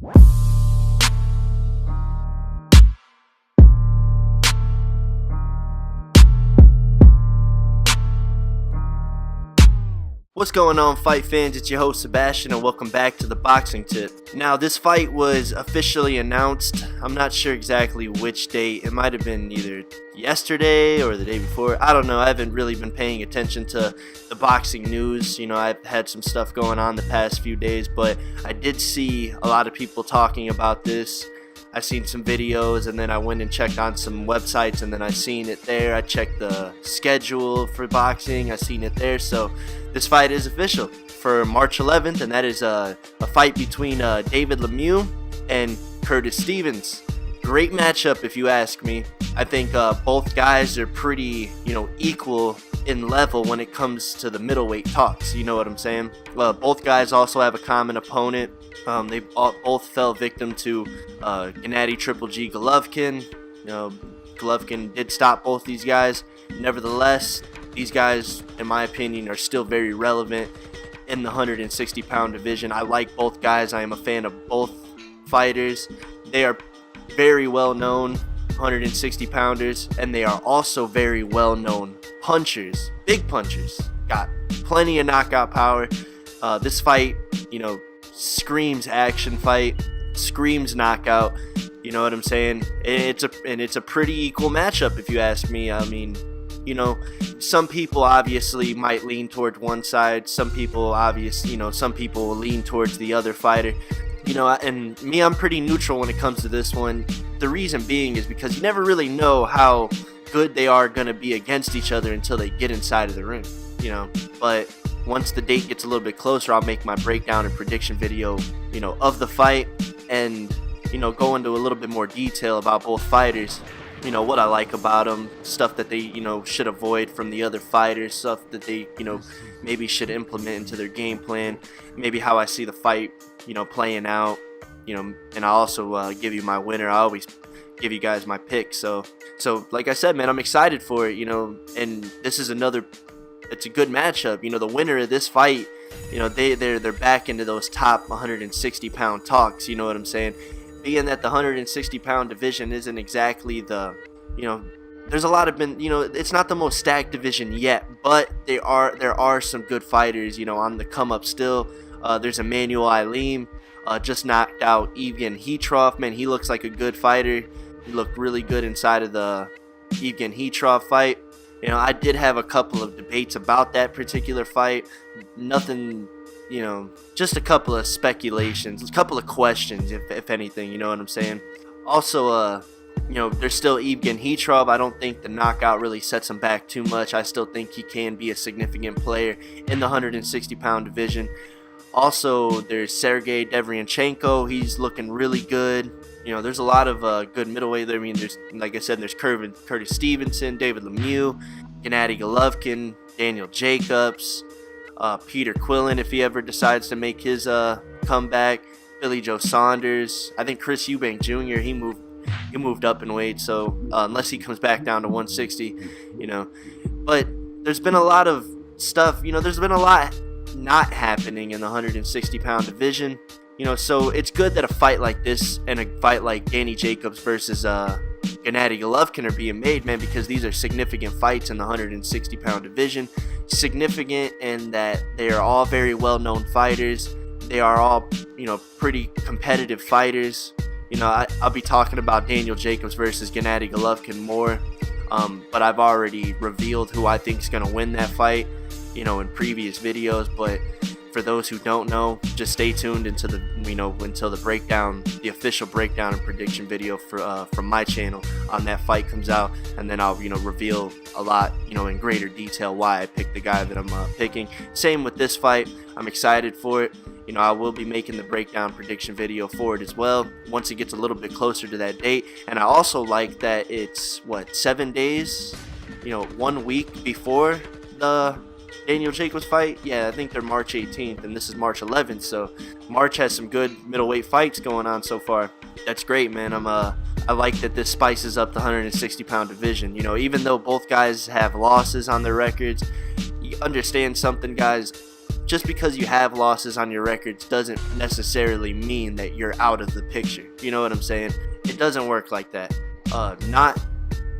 What's going on, fight fans? It's your host Sebastian, and welcome back to the Boxing Tip. Now, this fight was officially announced. I'm not sure exactly which date. It might have been either yesterday or the day before. I don't know. I haven't really been paying attention to the boxing news. You know, I've had some stuff going on the past few days, but I did see a lot of people talking about this. I seen some videos, and then I went and checked on some websites, and then I seen it there. I checked the schedule for boxing. I seen it there. So this fight is official for March 11th, and that is a fight between David Lemieux and Curtis Stevens. Great matchup, if you ask me. I think both guys are pretty, equal in level when it comes to the middleweight talks. You know what I'm saying? Well, both guys also have a common opponent. They both fell victim to Gennady Triple G Golovkin. Golovkin did stop both these guys. Nevertheless, these guys, in my opinion, are still very relevant in the 160-pound division. I like both guys. I am a fan of both fighters. They are very well-known 160-pounders, and they are also very well-known punchers, big punchers. Got plenty of knockout power. This fight, screams action fight, screams knockout. You know what I'm saying? It's a pretty equal matchup, if you ask me. I mean, some people obviously might lean towards one side. Some people will lean towards the other fighter. And me, I'm pretty neutral when it comes to this one. The reason being is because you never really know how good they are going to be against each other until they get inside of the ring, But once the date gets a little bit closer, I'll make my breakdown and prediction video, of the fight and, go into a little bit more detail about both fighters. What I like about them, stuff that they, should avoid from the other fighters, stuff that they, maybe should implement into their game plan, maybe how I see the fight, playing out, and I also give you my winner. I always give you guys my pick. So like I said, man, I'm excited for it, and this is it's a good matchup. The winner of this fight, they're back into those top 160-pound talks, you know what I'm saying? Being that the 160-pound division isn't exactly the, there's a lot of it's not the most stacked division yet, but there are some good fighters, on the come up still. There's Emmanuel Alim, just knocked out Evgen Hitrov. Man, he looks like a good fighter. He looked really good inside of the Evgen Hitrov fight. I did have a couple of debates about that particular fight. Nothing, just a couple of speculations, a couple of questions, if anything, you know what I'm saying? Also, there's still Evgen Hitrov. I don't think the knockout really sets him back too much. I still think he can be a significant player in the 160-pound division. Also, there's Sergey Devryanchenko. He's looking really good. There's a lot of good middleweight there. I mean, there's, like I said, there's Curtis Stevenson, David Lemieux, Gennady Golovkin, Daniel Jacobs, Peter Quillen, if he ever decides to make his comeback, Billy Joe Saunders. I think Chris Eubank Jr., he moved up in weight, so unless he comes back down to 160, But there's been a lot of stuff, there's been a lot not happening in the 160-pound division. So it's good that a fight like this and a fight like Danny Jacobs versus Gennady Golovkin are being made, man, because these are significant fights in the 160-pound division. Significant in that they are all very well-known fighters. They are all, pretty competitive fighters. I'll be talking about Daniel Jacobs versus Gennady Golovkin more, but I've already revealed who I think is going to win that fight, in previous videos. But for those who don't know, just stay tuned until the breakdown, the official breakdown and prediction video from my channel on that fight comes out, and then I'll reveal a lot in greater detail why I picked the guy that I'm picking. Same with this fight. I'm excited for it. I will be making the breakdown prediction video for it as well once it gets a little bit closer to that date. And I also like that it's 7 days, 1 week before the Daniel Jacobs fight. Yeah, I think they're March 18th, and this is March 11th, so March has some good middleweight fights going on so far. That's great, man. I like that this spices up the 160-pound division. Even though both guys have losses on their records, you understand something, guys. just because you have losses on your records doesn't necessarily mean that you're out of the picture. You know what I'm saying? It doesn't work like that. Not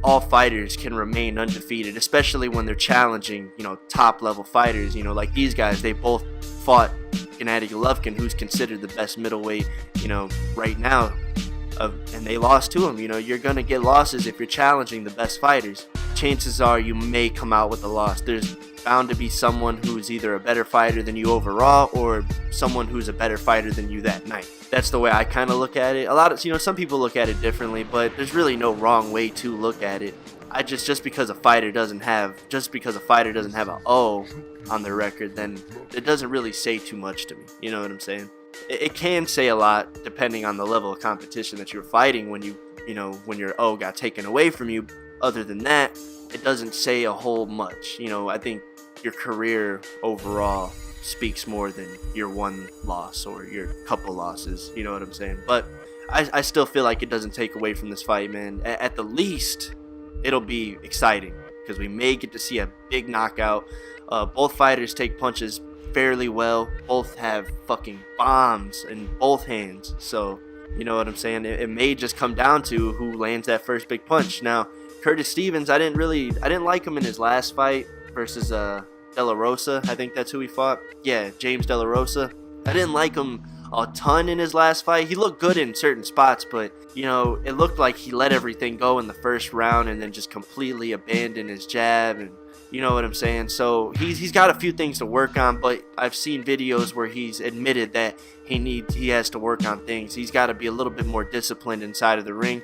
all fighters can remain undefeated, especially when they're challenging, top level fighters. Like these guys, they both fought Gennady Golovkin, who's considered the best middleweight, right now. And they lost to him. You're going to get losses if you're challenging the best fighters. Chances are you may come out with a loss. There's bound to be someone who's either a better fighter than you overall or someone who's a better fighter than you that night. That's the way I kind of look at it. A lot of, some people look at it differently, but there's really no wrong way to look at it. Just because a fighter doesn't have an O on their record, then it doesn't really say too much to me. You know what I'm saying? It can say a lot depending on the level of competition that you're fighting when when your O got taken away from you. Other than that, it doesn't say a whole much. I think your career overall speaks more than your one loss or your couple losses. You know what I'm saying? But I still feel like it doesn't take away from this fight, man. At the least, it'll be exciting because we may get to see a big knockout. Both fighters take punches fairly well. Both have fucking bombs in both hands. So, you know what I'm saying? It may just come down to who lands that first big punch. Now, Curtis Stevens, I didn't like him in his last fight versus De La Rosa. I think that's who he fought. Yeah, James De La Rosa. I didn't like him a ton in his last fight. He looked good in certain spots, but it looked like he let everything go in the first round and then just completely abandoned his jab, and you know what I'm saying? So he's got a few things to work on, but I've seen videos where he's admitted that he has to work on things. He's got to be a little bit more disciplined inside of the ring,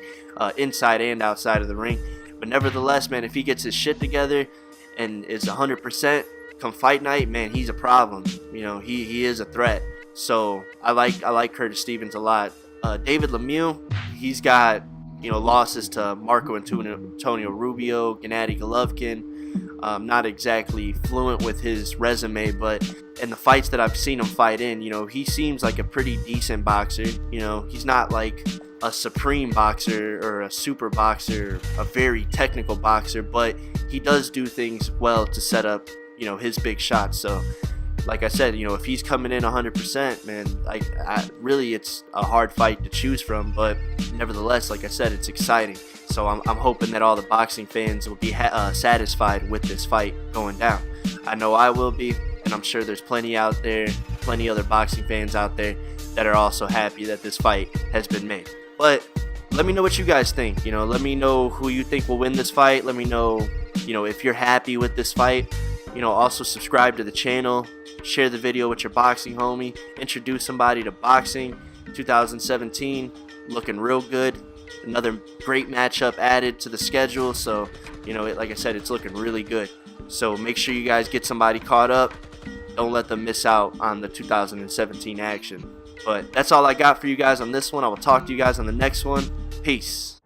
inside and outside of the ring. But nevertheless, man, if he gets his shit together and is 100% come fight night, man, he's a problem. He is a threat. So I like Curtis Stevens a lot. David Lemieux, he's got losses to Marco Antonio Rubio, Gennady Golovkin. Not exactly fluent with his resume, but in the fights that I've seen him fight in, he seems like a pretty decent boxer. He's not like a supreme boxer or a super boxer, a very technical boxer, but he does do things well to set up, his big shots. So, like I said, if he's coming in 100%, man, really it's a hard fight to choose from, but nevertheless, like I said, it's exciting. So I'm hoping that all the boxing fans will be satisfied with this fight going down. I know I will be, and I'm sure there's plenty other boxing fans out there that are also happy that this fight has been made. But let me know what you guys think. Let me know who you think will win this fight. Let me know, if you're happy with this fight. Also subscribe to the channel, share the video with your boxing homie, introduce somebody to boxing. 2017 looking real good. Another great matchup added to the schedule, so like I said, it's looking really good. So make sure you guys get somebody caught up. Don't let them miss out on the 2017 action. But that's all I got for you guys on this one. I will talk to you guys on the next one. Peace.